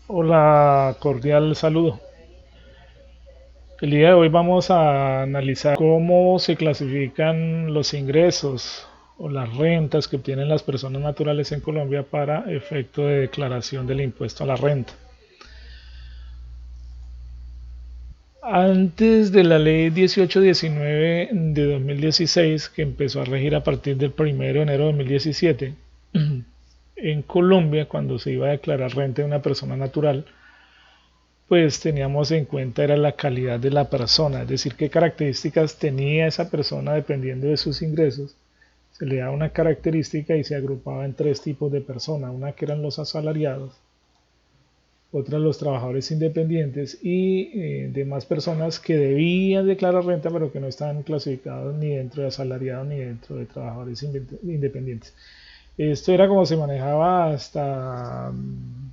Hola, cordial saludo. El día de hoy vamos a analizar cómo se clasifican los ingresos o las rentas que obtienen las personas naturales en Colombia para efecto de declaración del impuesto a la renta. Antes de la ley 1819 de 2016, que empezó a regir a partir del 1 de enero de 2017, en Colombia, cuando se iba a declarar renta de una persona natural, pues teníamos en cuenta era la calidad de la persona, es decir, qué características tenía esa persona dependiendo de sus ingresos. Se le da una característica y se agrupaba en tres tipos de personas, una que eran los asalariados, otra los trabajadores independientes y demás personas que debían declarar renta pero que no estaban clasificados ni dentro de asalariados ni dentro de trabajadores independientes. Esto era como se manejaba hasta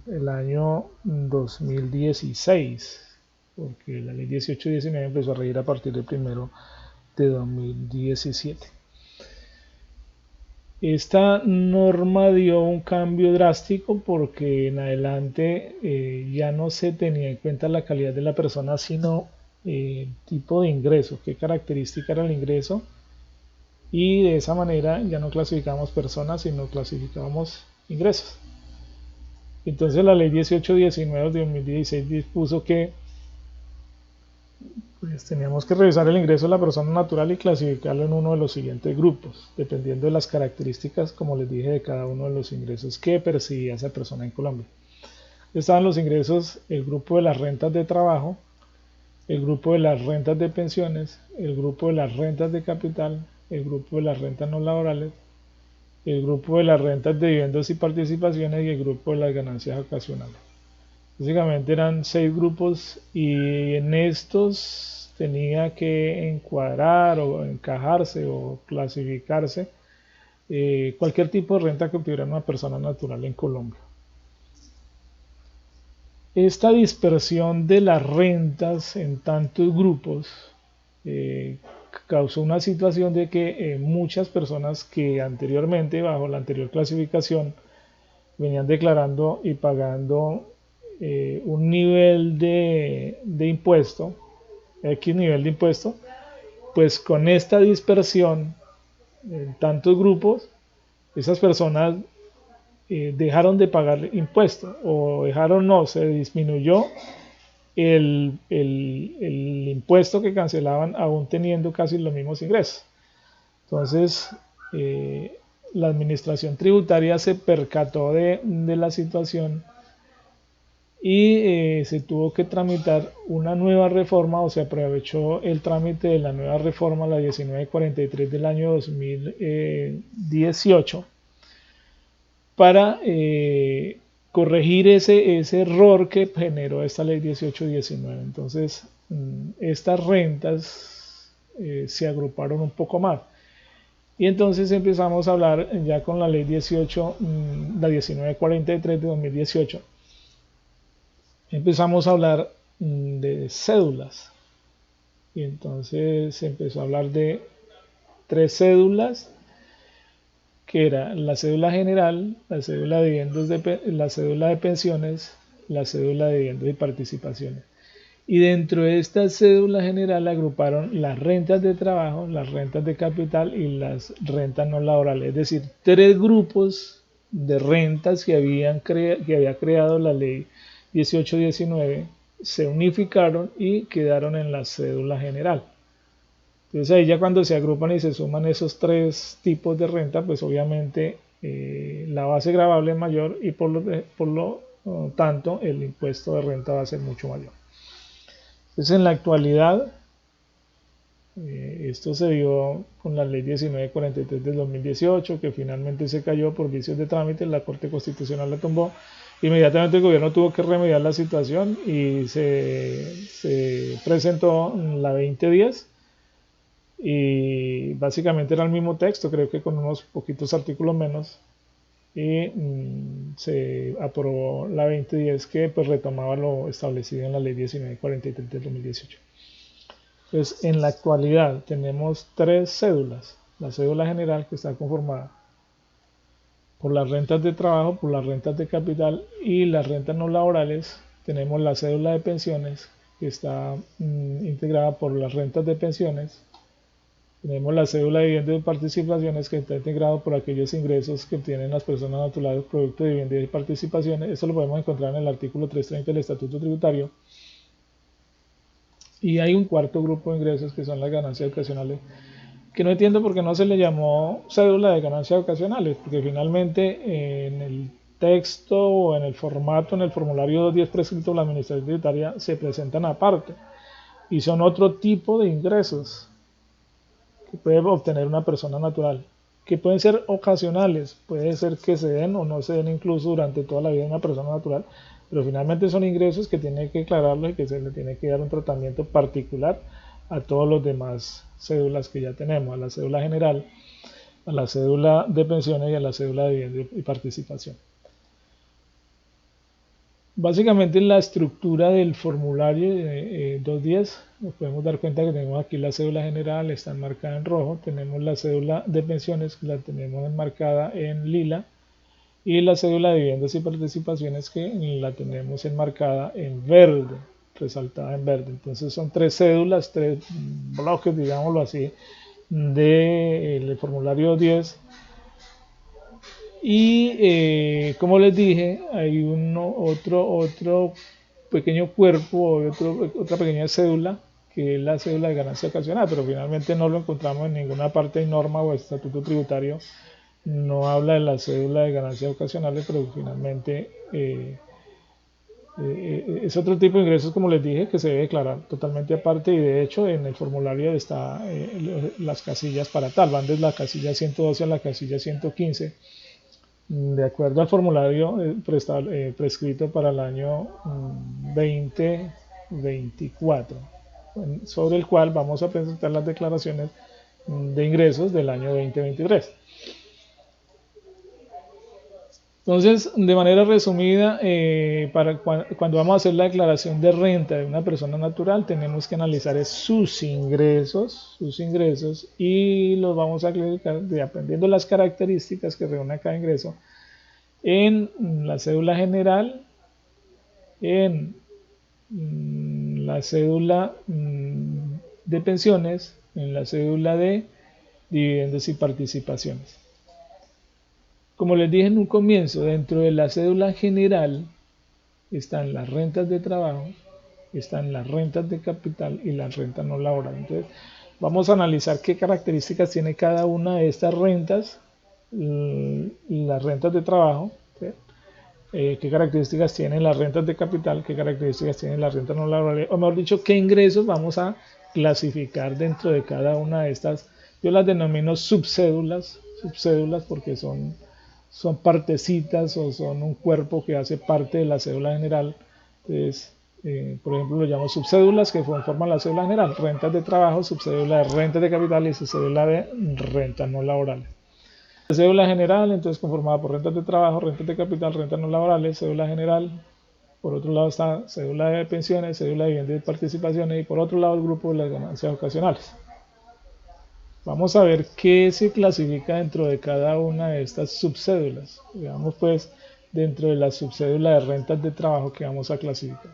el año 2016, porque la ley 1819 empezó a regir a partir del 1 de 2017. Esta norma dio un cambio drástico porque en adelante ya no se tenía en cuenta la calidad de la persona, sino tipo de ingreso, qué característica era el ingreso, y de esa manera ya no clasificamos personas, sino clasificamos ingresos. Entonces la ley 1819 de 2016 dispuso que pues, teníamos que revisar el ingreso de la persona natural y clasificarlo en uno de los siguientes grupos, dependiendo de las características, como les dije, de cada uno de los ingresos que percibía esa persona en Colombia. Estaban los ingresos, el grupo de las rentas de trabajo, el grupo de las rentas de pensiones, el grupo de las rentas de capital, el grupo de las rentas no laborales, el grupo de las rentas de dividendos y participaciones y el grupo de las ganancias ocasionales. Básicamente eran 6 grupos y en estos tenía que encuadrar o encajarse o clasificarse cualquier tipo de renta que obtuviera una persona natural en Colombia. Esta dispersión de las rentas en tantos grupos eh, causó una situación de que muchas personas que anteriormente, bajo la anterior clasificación, venían declarando y pagando un nivel de impuesto, X nivel de impuesto, pues con esta dispersión en tantos grupos, esas personas dejaron de pagar impuestos o dejaron, no, se disminuyó el impuesto que cancelaban aún teniendo casi los mismos ingresos. Entonces, eh, la administración tributaria se percató de la situación y se tuvo que tramitar una nueva reforma o se aprovechó el trámite de la nueva reforma, la 1943 del año 2018, para corregir ese error que generó esta ley 1819. Entonces, estas rentas se agruparon un poco más. Y entonces empezamos a hablar ya con la ley 18, la 1943 de 2018, empezamos a hablar de cédulas. Y entonces se empezó a hablar de tres cédulas, que era la cédula general, la cédula de pensiones, la cédula de dividendos y participaciones. Y dentro de esta cédula general agruparon las rentas de trabajo, las rentas de capital y las rentas no laborales. Es decir, tres grupos de rentas que había creado la ley 1819 se unificaron y quedaron en la cédula general. Entonces ahí ya cuando se agrupan y se suman esos tres tipos de renta, pues obviamente la base gravable es mayor y por lo tanto el impuesto de renta va a ser mucho mayor. Entonces en la actualidad, esto se dio con la ley 1943 del 2018, que finalmente se cayó por vicios de trámite, la Corte Constitucional la tumbó. Inmediatamente el gobierno tuvo que remediar la situación y se presentó la 2010 y básicamente era el mismo texto, creo que con unos poquitos artículos menos, y se aprobó la 2010 que pues retomaba lo establecido en la ley 1943 del 2018. Entonces, en la actualidad tenemos tres cédulas. La cédula general, que está conformada por las rentas de trabajo, por las rentas de capital y las rentas no laborales. Tenemos la cédula de pensiones, que está integrada por las rentas de pensiones. Tenemos la cédula de vivienda y participaciones, que está integrado por aquellos ingresos que obtienen las personas naturales producto de vivienda y participaciones. Eso lo podemos encontrar en el artículo 330 del Estatuto Tributario. Y hay un cuarto grupo de ingresos, que son las ganancias ocasionales, que no entiendo por qué no se le llamó cédula de ganancias ocasionales, porque finalmente en el texto o en el formato, en el formulario 210 prescrito por la Administración Tributaria, se presentan aparte y son otro tipo de ingresos que puede obtener una persona natural, que pueden ser ocasionales, puede ser que se den o no se den incluso durante toda la vida de una persona natural, pero finalmente son ingresos que tiene que aclararlos y que se le tiene que dar un tratamiento particular a todos los demás cédulas que ya tenemos, a la cédula general, a la cédula de pensiones y a la cédula de vivienda y participación. Básicamente la estructura del formulario 210, nos podemos dar cuenta que tenemos aquí la cédula general, está enmarcada en rojo, tenemos la cédula de pensiones, que la tenemos enmarcada en lila, y la cédula de viviendas y participaciones, que la tenemos enmarcada en verde, resaltada en verde. Entonces son tres cédulas, tres bloques, digámoslo así, del formulario 10. Y como les dije, hay otro pequeño cuerpo, otra pequeña cédula, que es la cédula de ganancia ocasional, pero finalmente no lo encontramos en ninguna parte de norma o estatuto tributario. No habla de la cédula de ganancias ocasionales, pero finalmente es otro tipo de ingresos, como les dije, que se debe declarar totalmente aparte, y de hecho en el formulario está las casillas para tal, van desde la casilla 112 a la casilla 115, de acuerdo al formulario prescrito para el año 2024, sobre el cual vamos a presentar las declaraciones de ingresos del año 2023. Entonces, de manera resumida, cuando vamos a hacer la declaración de renta de una persona natural, tenemos que analizar sus ingresos, y los vamos a clasificar dependiendo de las características que reúne cada ingreso en la cédula general, en la cédula de pensiones, en la cédula de dividendos y participaciones. Como les dije en un comienzo, dentro de la cédula general están las rentas de trabajo, están las rentas de capital y las rentas no laborales. Entonces, vamos a analizar qué características tiene cada una de estas rentas, las rentas de trabajo, ¿sí? Qué características tienen las rentas de capital, qué características tienen las rentas no laborales, o mejor dicho, qué ingresos vamos a clasificar dentro de cada una de estas. Yo las denomino subcédulas porque son partecitas o son un cuerpo que hace parte de la cédula general. Entonces, por ejemplo, lo llamo subcédulas, que forman la cédula general: rentas de trabajo, subcédula de rentas de capital y subcédula de rentas no laborales. La cédula general, entonces, conformada por rentas de trabajo, rentas de capital, rentas no laborales, cédula general. Por otro lado está cédula de pensiones, cédula de vivienda y participaciones, y por otro lado el grupo de las ganancias ocasionales. Vamos a ver qué se clasifica dentro de cada una de estas subcédulas. Veamos pues dentro de la subcédula de rentas de trabajo que vamos a clasificar.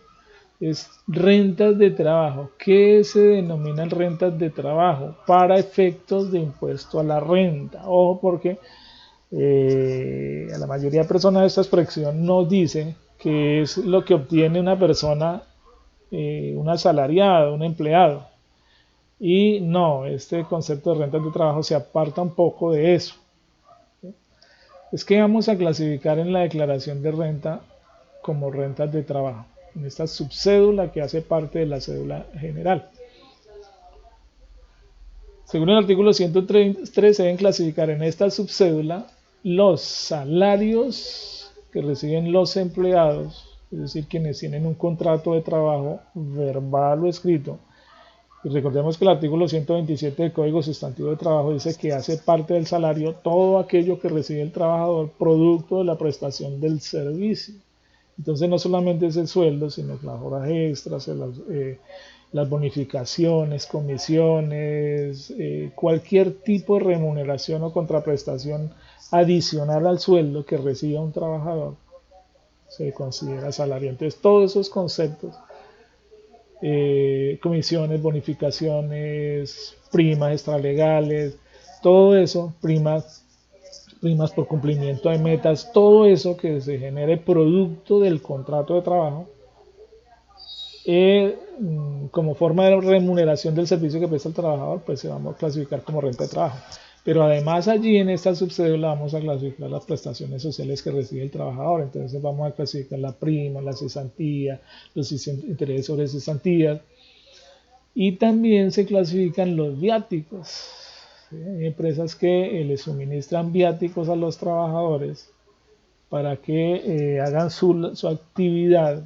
Es rentas de trabajo. ¿Qué se denominan rentas de trabajo? Para efectos de impuesto a la renta. Ojo, porque a la mayoría de personas esta expresión no dice que es lo que obtiene una persona, un asalariado, un empleado. Y no, este concepto de rentas de trabajo se aparta un poco de eso. Es que vamos a clasificar en la declaración de renta como rentas de trabajo, en esta subcédula que hace parte de la cédula general. Según el artículo 103, se deben clasificar en esta subcédula los salarios que reciben los empleados, es decir, quienes tienen un contrato de trabajo verbal o escrito. Y recordemos que el artículo 127 del Código Sustantivo de Trabajo dice que hace parte del salario todo aquello que recibe el trabajador producto de la prestación del servicio. Entonces no solamente es el sueldo, sino las horas extras, las bonificaciones, comisiones, cualquier tipo de remuneración o contraprestación adicional al sueldo que reciba un trabajador se considera salario. Entonces, todos esos conceptos, comisiones, bonificaciones, primas extralegales, todo eso, primas por cumplimiento de metas, todo eso que se genere producto del contrato de trabajo, como forma de remuneración del servicio que presta el trabajador, pues se vamos a clasificar como renta de trabajo. Pero además allí en esta subcédula vamos a clasificar las prestaciones sociales que recibe el trabajador. Entonces vamos a clasificar la prima, la cesantía, los intereses sobre cesantías. Y también se clasifican los viáticos. ¿Sí? Hay empresas que les suministran viáticos a los trabajadores para que hagan su actividad,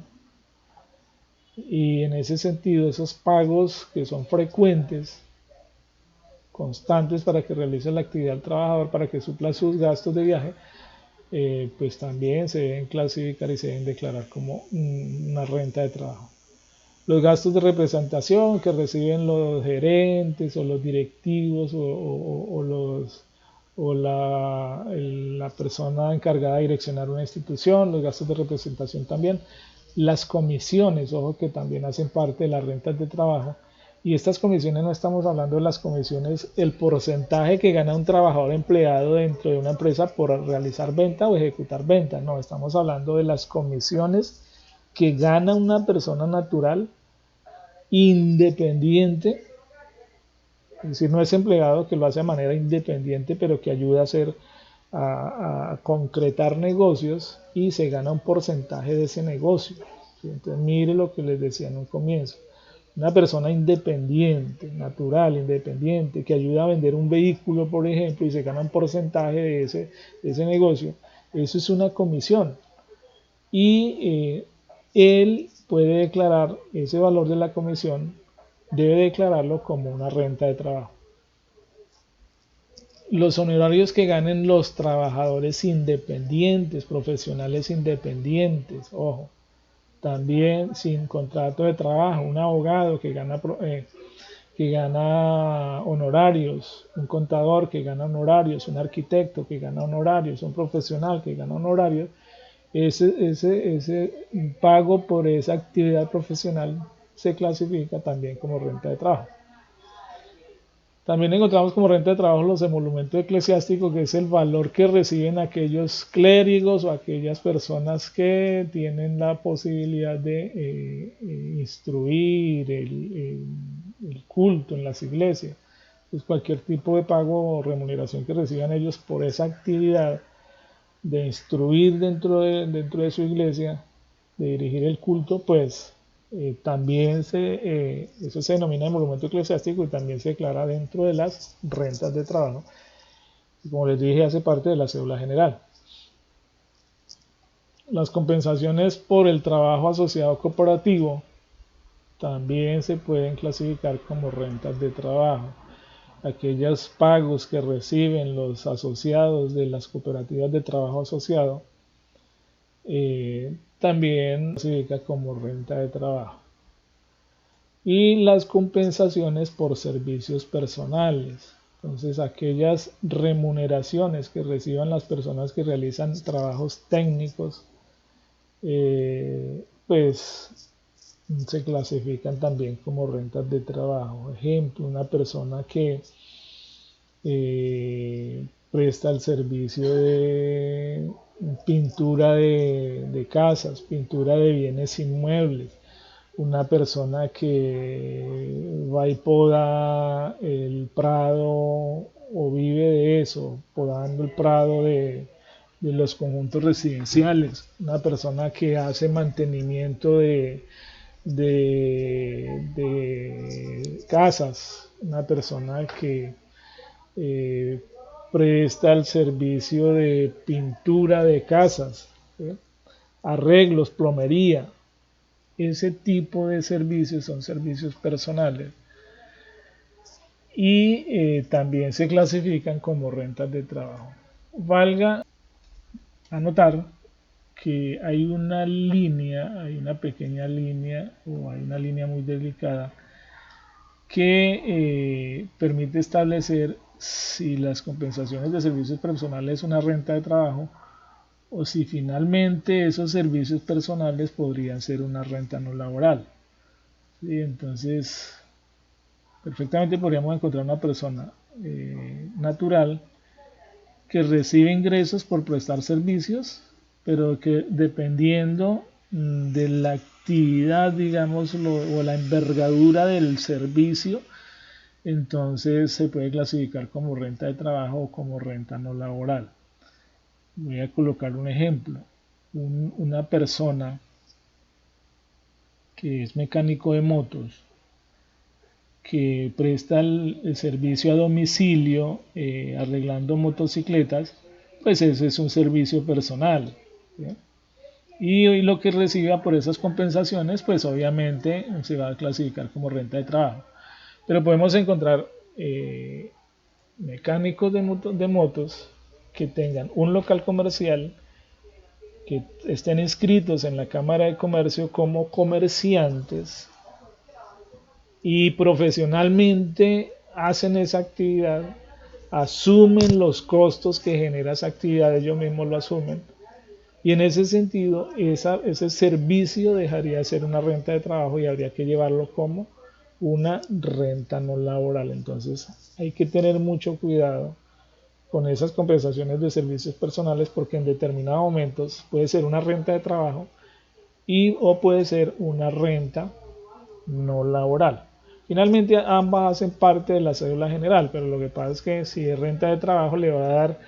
y en ese sentido esos pagos que son frecuentes, constantes para que realice la actividad del trabajador, para que supla sus gastos de viaje, pues también se deben clasificar y se deben declarar como una renta de trabajo. Los gastos de representación que reciben los gerentes o los directivos o la persona encargada de direccionar una institución, los gastos de representación también, las comisiones, ojo que también hacen parte de las rentas de trabajo. Y estas comisiones no estamos hablando de las comisiones, el porcentaje que gana un trabajador empleado dentro de una empresa por realizar venta o ejecutar venta. No, estamos hablando de las comisiones que gana una persona natural independiente, es decir, no es empleado, que lo hace de manera independiente, pero que ayuda a hacer a concretar negocios y se gana un porcentaje de ese negocio. ¿Sí? Entonces mire lo que les decía en un comienzo. Una persona independiente, natural, independiente, que ayuda a vender un vehículo, por ejemplo, y se gana un porcentaje de ese negocio, eso es una comisión. Y él puede declarar ese valor de la comisión, debe declararlo como una renta de trabajo. Los honorarios que ganen los trabajadores independientes, profesionales independientes, ojo, también sin contrato de trabajo, un abogado que gana honorarios, un contador que gana honorarios, un arquitecto que gana honorarios, un profesional que gana honorarios, ese pago por esa actividad profesional se clasifica también como renta de trabajo. También encontramos como renta de trabajo los emolumentos eclesiásticos, que es el valor que reciben aquellos clérigos o aquellas personas que tienen la posibilidad de instruir el culto en las iglesias. Pues cualquier tipo de pago o remuneración que reciban ellos por esa actividad de instruir dentro de su iglesia, de dirigir el culto, pues también eso se denomina emolumento eclesiástico y también se declara dentro de las rentas de trabajo. Y como les dije, hace parte de la cédula general. Las compensaciones por el trabajo asociado cooperativo también se pueden clasificar como rentas de trabajo. Aquellos pagos que reciben los asociados de las cooperativas de trabajo asociado también se clasifica como renta de trabajo. Y las compensaciones por servicios personales. Entonces, aquellas remuneraciones que reciban las personas que realizan trabajos técnicos, pues se clasifican también como rentas de trabajo. Ejemplo, una persona que presta el servicio de pintura de casas, pintura de bienes inmuebles, una persona que va y poda el prado o vive de eso, podando el prado de los conjuntos residenciales, una persona que hace mantenimiento de casas, una persona que eh, presta el servicio de pintura de casas, ¿sí? Arreglos, plomería. Ese tipo de servicios son servicios personales y también se clasifican como rentas de trabajo. Valga anotar que hay una línea, hay una pequeña línea o hay una línea muy delicada que permite establecer si las compensaciones de servicios personales es una renta de trabajo o si finalmente esos servicios personales podrían ser una renta no laboral. ¿Sí? Entonces, perfectamente podríamos encontrar una persona natural que recibe ingresos por prestar servicios, pero que dependiendo de la actividad, digamos, o la envergadura del servicio, entonces se puede clasificar como renta de trabajo o como renta no laboral. Voy a colocar un ejemplo. Una persona que es mecánico de motos, que presta el servicio a domicilio arreglando motocicletas, pues ese es un servicio personal. ¿Sí? Y lo que reciba por esas compensaciones, pues obviamente se va a clasificar como renta de trabajo. Pero podemos encontrar mecánicos de motos que tengan un local comercial, que estén inscritos en la Cámara de Comercio como comerciantes y profesionalmente hacen esa actividad, asumen los costos que genera esa actividad, ellos mismos lo asumen. Y en ese sentido, ese servicio dejaría de ser una renta de trabajo y habría que llevarlo como una renta no laboral. Entonces hay que tener mucho cuidado con esas compensaciones de servicios personales porque en determinados momentos puede ser una renta de trabajo o puede ser una renta no laboral. Finalmente ambas hacen parte de la cédula general, pero lo que pasa es que si es renta de trabajo le va a dar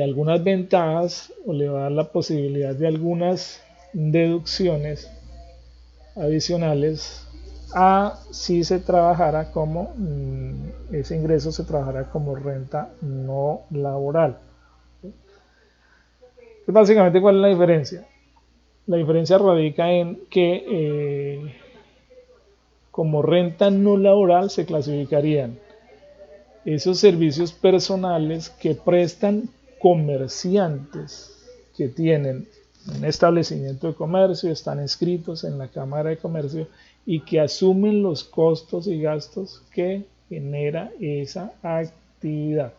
algunas ventajas o le va a dar la posibilidad de algunas deducciones adicionales a si se trabajara como ese ingreso se trabajara como renta no laboral. Entonces, básicamente, ¿cuál es la diferencia? La diferencia radica en que como renta no laboral se clasificarían esos servicios personales que prestan comerciantes que tienen un establecimiento de comercio, están inscritos en la Cámara de Comercio y que asumen los costos y gastos que genera esa actividad.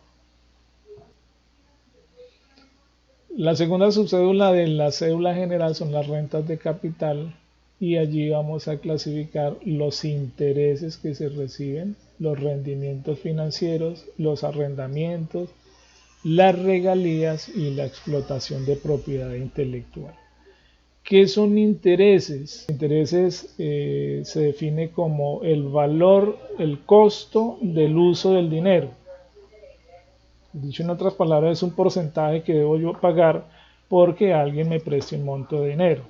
La segunda subcédula de la cédula general son las rentas de capital y allí vamos a clasificar los intereses que se reciben, los rendimientos financieros, los arrendamientos, las regalías y la explotación de propiedad intelectual. ¿Qué son intereses? Intereses se define como el valor, el costo del uso del dinero. Dicho en otras palabras, es un porcentaje que debo yo pagar porque alguien me preste un monto de dinero.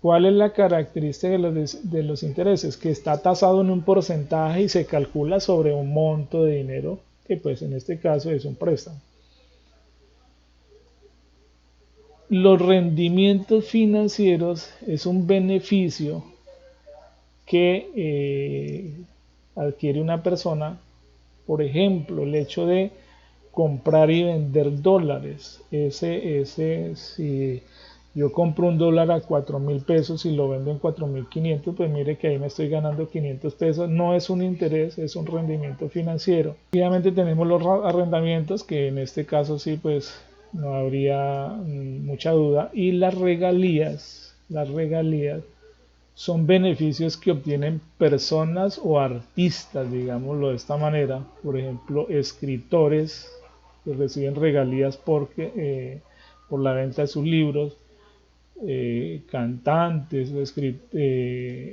¿Cuál es la característica de los intereses? Que está tasado en un porcentaje y se calcula sobre un monto de dinero, que pues en este caso es un préstamo. Los rendimientos financieros es un beneficio que adquiere una persona, por ejemplo, el hecho de comprar y vender dólares. Si yo compro un dólar a 4.000 pesos y lo vendo en 4.500, pues mire que ahí me estoy ganando 500 pesos. No es un interés, es un rendimiento financiero. Obviamente tenemos los arrendamientos, que en este caso sí, pues no habría mucha duda. Y las regalías son beneficios que obtienen personas o artistas, digámoslo de esta manera. Por ejemplo, escritores que reciben regalías por la venta de sus libros, cantantes o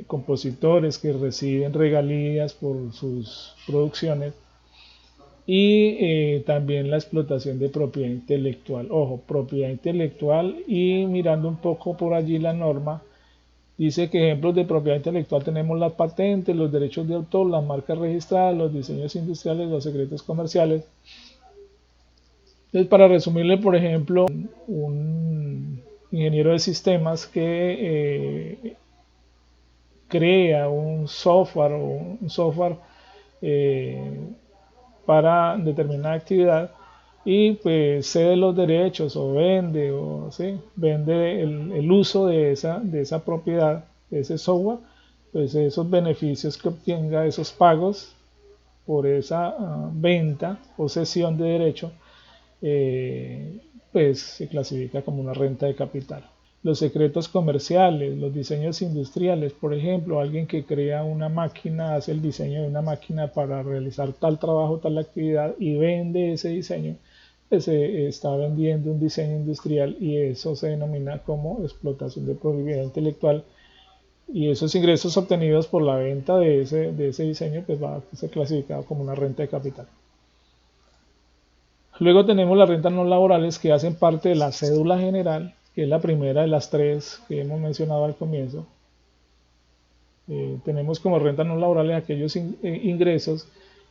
compositores que reciben regalías por sus producciones y también la explotación de propiedad intelectual. Ojo, propiedad intelectual y mirando un poco por allí la norma, dice que ejemplos de propiedad intelectual tenemos las patentes, los derechos de autor, las marcas registradas, los diseños industriales, los secretos comerciales. Entonces, para resumirle, por ejemplo, un ingeniero de sistemas que crea un software para determinada actividad y pues cede los derechos o vende ¿sí? Vende el uso de esa propiedad, de ese software, pues esos beneficios que obtenga, esos pagos por esa venta o cesión de derecho, pues se clasifica como una renta de capital. Los secretos comerciales, los diseños industriales, por ejemplo, alguien que crea una máquina, hace el diseño de una máquina para realizar tal trabajo, tal actividad y vende ese diseño, pues se está vendiendo un diseño industrial y eso se denomina como explotación de propiedad intelectual, y esos ingresos obtenidos por la venta de ese diseño pues va a ser clasificado como una renta de capital. Luego tenemos las rentas no laborales que hacen parte de la cédula general, que es la primera de las tres que hemos mencionado al comienzo. Tenemos como rentas no laborales aquellos ingresos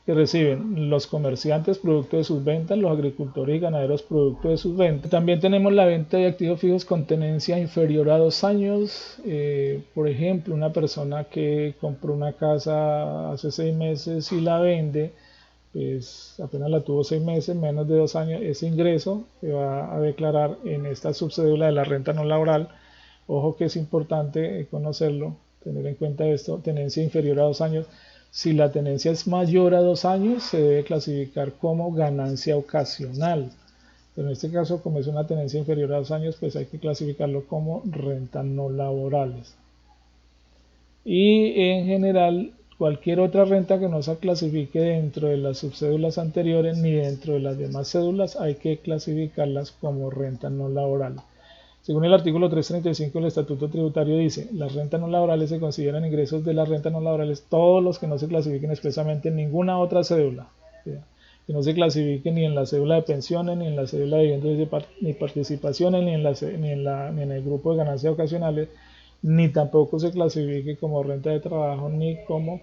que reciben los comerciantes producto de sus ventas, los agricultores y ganaderos producto de sus ventas. También tenemos la venta de activos fijos con tenencia inferior a 2 años. Por ejemplo, una persona que compró una casa hace 6 meses y la vende, pues apenas la tuvo 6 meses, menos de 2 años, ese ingreso se va a declarar en esta subcédula de la renta no laboral. Ojo que es importante conocerlo, tener en cuenta esto, tenencia inferior a 2 años. Si la tenencia es mayor a 2 años, se debe clasificar como ganancia ocasional. Pero en este caso, como es una tenencia inferior a 2 años, pues hay que clasificarlo como rentas no laborales. Y en general, cualquier otra renta que no se clasifique dentro de las subcédulas anteriores ni dentro de las demás cédulas, hay que clasificarlas como rentas no laborales. Según el artículo 335 del Estatuto Tributario dice, las rentas no laborales se consideran ingresos de las rentas no laborales todos los que no se clasifiquen expresamente en ninguna otra cédula, que no se clasifiquen ni en la cédula de pensiones, ni en la cédula de dividendos ni participaciones, ni en el grupo de ganancias ocasionales, ni tampoco se clasifique como renta de trabajo, ni como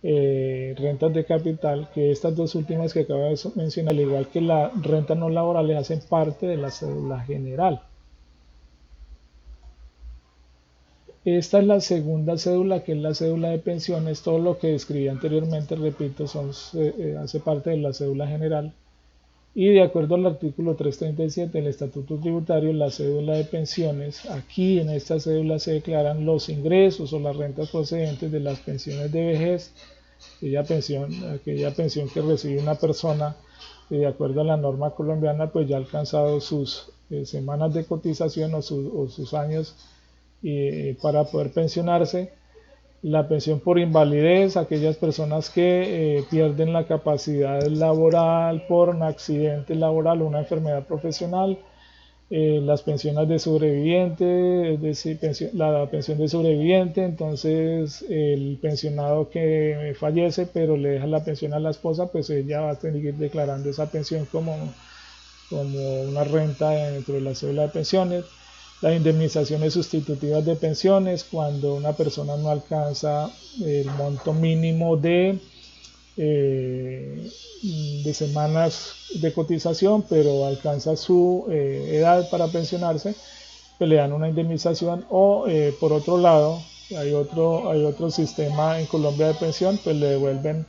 rentas de capital, que estas dos últimas que acabo de mencionar, al igual que las rentas no laborales, hacen parte de la cédula general. Esta es la segunda cédula, que es la cédula de pensiones. Todo lo que describí anteriormente, repito, hace parte de la cédula general. Y de acuerdo al artículo 337 del Estatuto Tributario, la cédula de pensiones, aquí en esta cédula se declaran los ingresos o las rentas procedentes de las pensiones de vejez, aquella pensión que recibe una persona de acuerdo a la norma colombiana, pues ya ha alcanzado sus semanas de cotización o sus años para poder pensionarse. La pensión por invalidez, aquellas personas que pierden la capacidad laboral por un accidente laboral o una enfermedad profesional. Las pensiones de sobreviviente, es decir, la pensión de sobreviviente, entonces el pensionado que fallece pero le deja la pensión a la esposa, pues ella va a tener que ir declarando esa pensión como una renta dentro de la cédula de pensiones. Las indemnizaciones sustitutivas de pensiones, cuando una persona no alcanza el monto mínimo de semanas de cotización, pero alcanza su edad para pensionarse, pues le dan una indemnización. O por otro lado, hay otro sistema en Colombia de pensión, pues le devuelven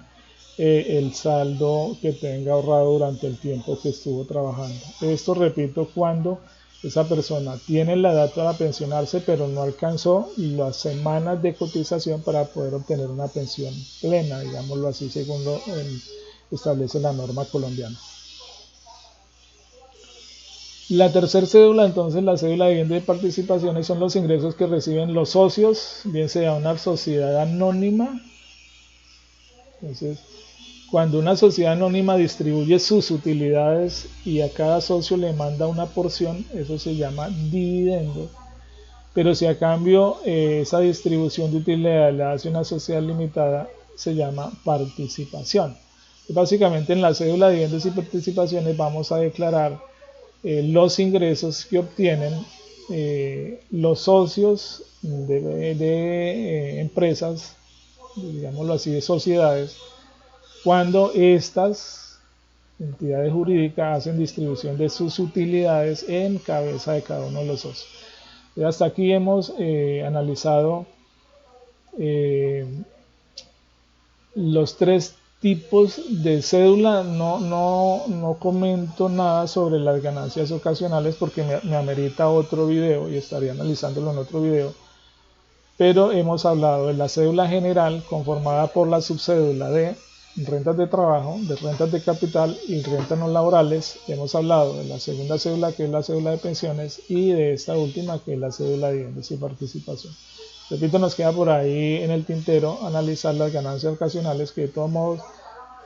el saldo que tenga ahorrado durante el tiempo que estuvo trabajando. Esto, repito, cuando esa persona tiene la edad para pensionarse, pero no alcanzó las semanas de cotización para poder obtener una pensión plena, digámoslo así, según lo establece la norma colombiana. La tercera cédula, entonces, la cédula de vivienda y participaciones, son los ingresos que reciben los socios, bien sea una sociedad anónima. Entonces, cuando una sociedad anónima distribuye sus utilidades y a cada socio le manda una porción, eso se llama dividendo. Pero si a cambio esa distribución de utilidades la hace una sociedad limitada, se llama participación. Y básicamente en la cédula de dividendos y participaciones vamos a declarar los ingresos que obtienen los socios de empresas, digámoslo así, de sociedades, cuando estas entidades jurídicas hacen distribución de sus utilidades en cabeza de cada uno de los socios. Y hasta aquí hemos analizado los tres tipos de cédula. No comento nada sobre las ganancias ocasionales porque me amerita otro video y estaría analizándolo en otro video. pero hemos hablado de la cédula general conformada por la subcédula de rentas de trabajo, de rentas de capital y rentas no laborales. Hemos hablado de la segunda cédula, que es la cédula de pensiones, y de esta última, que es la cédula de dividendos y participación. Repito, nos queda por ahí en el tintero analizar las ganancias ocasionales, que de todos modos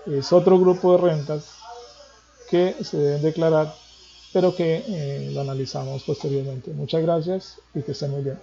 es otro grupo de rentas que se deben declarar, pero que lo analizamos posteriormente. Muchas gracias y que estén muy bien.